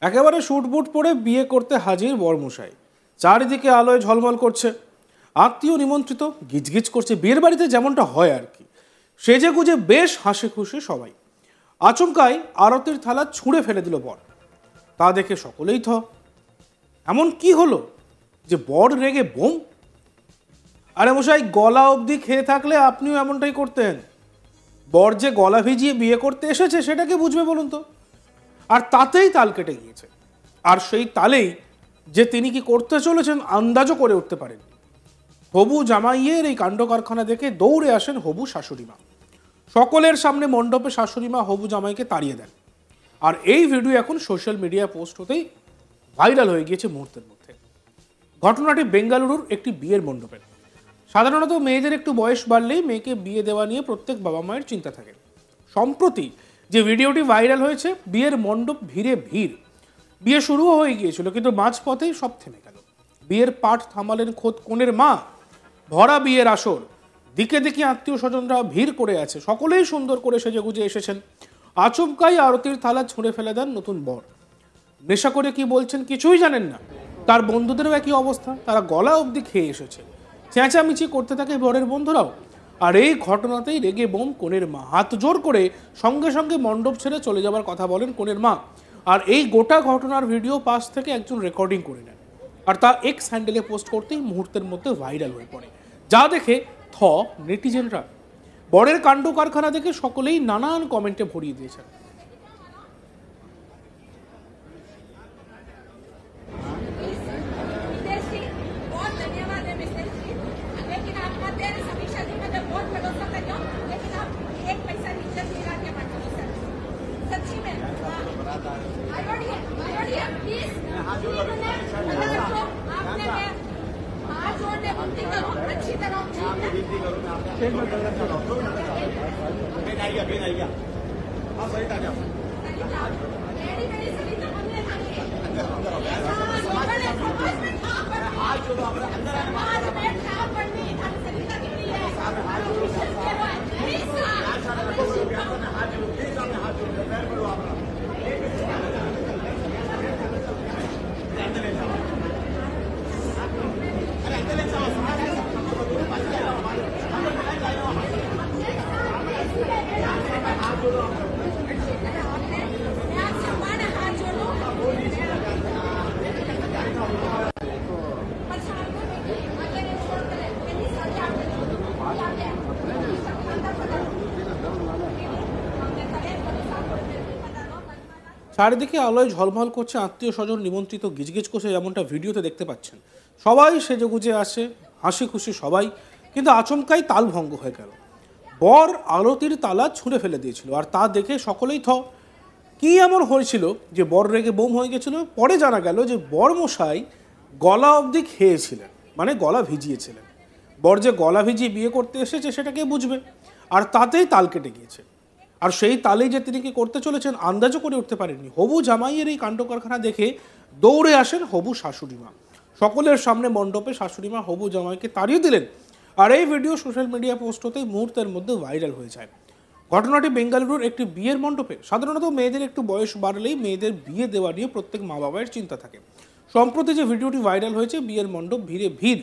একেবারে suit boot পরে বিয়ে করতে হাজির বরমশাই। চারিদিকে আলোয় ঝলমল করছে, আত্মীয় নিমন্ত্রিত, গিজগিজ করছে। বিয়ের বাড়িতে যেমনটা হয় আর কি, সেজে গুজে বেশ হাসি খুশি সবাই। আচমকাই আরতির থালা ছুঁড়ে ফেলে দিল বর। তা দেখে সকলেই থ। এমন কি হলো যে বর রেগে বোম? আরে মশাই, গলা অবধি খেয়ে থাকলে আপনিও এমনটাই করতেন। বর যে গলা ভিজিয়ে বিয়ে করতে এসেছে সেটাকে বুঝবে বলুন তো। আর তাতেই তাল কেটে গিয়েছে। আর সেই তালেই যে তিনি কি করতে চলেছেন আন্দাজও করে উঠতে পারেন। হবু জামাইয়ের এই কাণ্ড কারখানা দেখে দৌড়ে আসেন হবু শাশুড়িমা। সকলের সামনে মণ্ডপে শাশুড়িমা হবু জামাইকে তাড়িয়ে দেন। আর এই ভিডিও এখন সোশ্যাল মিডিয়া পোস্ট হতেই ভাইরাল হয়ে গিয়েছে মুহূর্তের মধ্যে। ঘটনাটি বেঙ্গালুরুর একটি বিয়ের মণ্ডপের। সাধারণত মেয়েদের একটু বয়স বাড়লেই মেয়েকে বিয়ে দেওয়া নিয়ে প্রত্যেক বাবা মায়ের চিন্তা থাকে। সম্প্রতি যে ভিডিওটি ভাইরাল হয়েছে, বিয়ের মণ্ডপ ভিড়ে ভিড়। বিয়ে শুরুও হয়ে গিয়েছিল, কিন্তু মাঝপথেই সব থেমে গেল। বিয়ের পাঠ থামালেন খোদ কনের মা। ভরা বিয়ের আসর, দিকে দিকে আত্মীয় স্বজনরা ভিড় করে আছে। সকলেই সুন্দর করে সেজে গুজে এসেছেন। আচমকাই আরতির থালা ছুঁড়ে ফেলে দেন নতুন বর। নেশা করে কি বলছেন কিছুই জানেন না। তার বন্ধুদেরও একই অবস্থা, তারা গলা অবধি খেয়ে এসেছে। চেঁচামেচি করতে থাকে বরের বন্ধুরাও। আর এই ঘটনাতেই রেগে বোম কনের মা। হাত জোর করে সঙ্গে সঙ্গে মণ্ডপ ছেড়ে চলে যাওয়ার কথা বলেন কনের মা। আর এই গোটা ঘটনার ভিডিও পাশ থেকে একজন রেকর্ডিং করে নেন, আর তা এক্স হ্যান্ডেলে পোস্ট করতেই মুহূর্তের মধ্যে ভাইরাল হয়ে পড়ে। যা দেখে থ নেটিজেনরা। বরের কাণ্ড কারখানা দেখে সকলেই নানান কমেন্টে ভরিয়ে দিয়েছেন। চারিদিকে আলোয় ঝলমল করছে, আত্মীয় স্বজন নিমন্ত্রিত, গিজগিজ করছে, যেমনটা ভিডিওতে দেখতে পাচ্ছেন। সবাই সেজে গুজে আসে, হাসি খুশি সবাই। কিন্তু আচমকাই তাল ভঙ্গ হয়ে গেল। বর আরতির তালা ছুঁড়ে ফেলে দিয়েছিল। আর তা দেখে সকলেই থ। কি এমন হয়েছিল যে বর রেগে বোম হয়ে গেছিল? পরে জানা গেল যে বর মশাই গলা অবধি খেয়েছিলেন, মানে গলা ভিজিয়েছিলেন। বর যে গলা ভিজিয়ে বিয়ে করতে এসেছে সেটাকে বুঝবে। আর তাতেই তাল কেটে গিয়েছে। আর সেই তালেই যে তিনি কি করতে চলেছেন আন্দাজও করে উঠতে পারেননি। হবু জামাইয়ের এই কাণ্ড কারখানা দেখে দৌড়ে আসেন হবু শাশুড়িমা। সকলের সামনে মণ্ডপে শাশুড়িমা হবু জামাইকে তাড়িয়ে দিলেন। আর এই ভিডিও সোশ্যাল মিডিয়া পোস্ট হতেই মুহূর্তের মধ্যে ভাইরাল হয়ে যায়। ঘটনাটি বেঙ্গালুরুর একটি বিয়ের মণ্ডপে। সাধারণত মেয়েদের একটু বয়স বাড়লেই মেয়েদের বিয়ে দেওয়া নিয়ে প্রত্যেক মা বাবার চিন্তা থাকে। সম্প্রতি যে ভিডিওটি ভাইরাল হয়েছে, বিয়ের মণ্ডপ ভিড়ে ভিড়।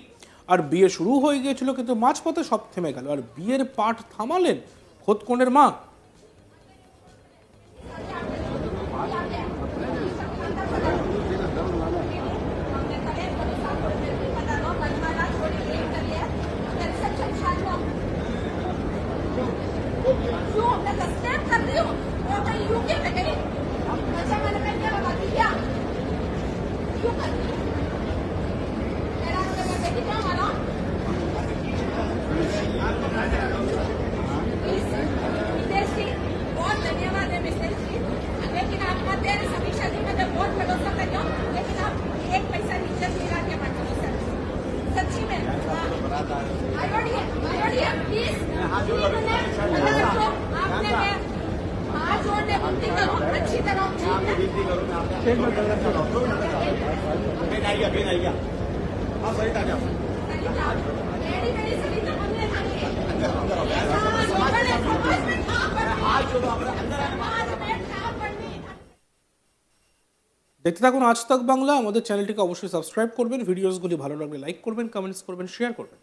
আর বিয়ে শুরু হয়ে গিয়েছিল, কিন্তু মাঝপথে সব থেমে গেল। আর বিয়ের পাঠ থামালেন খোদ কনের মা। দেখতে থাকুন আজ তাক বাংলা। আমাদের চ্যানেলটিকে অবশ্যই সাবস্ক্রাইব করবেন, ভিডিওসগুলি ভালো লাগলে লাইক করবেন, কমেন্টস করবেন, শেয়ার করবেন।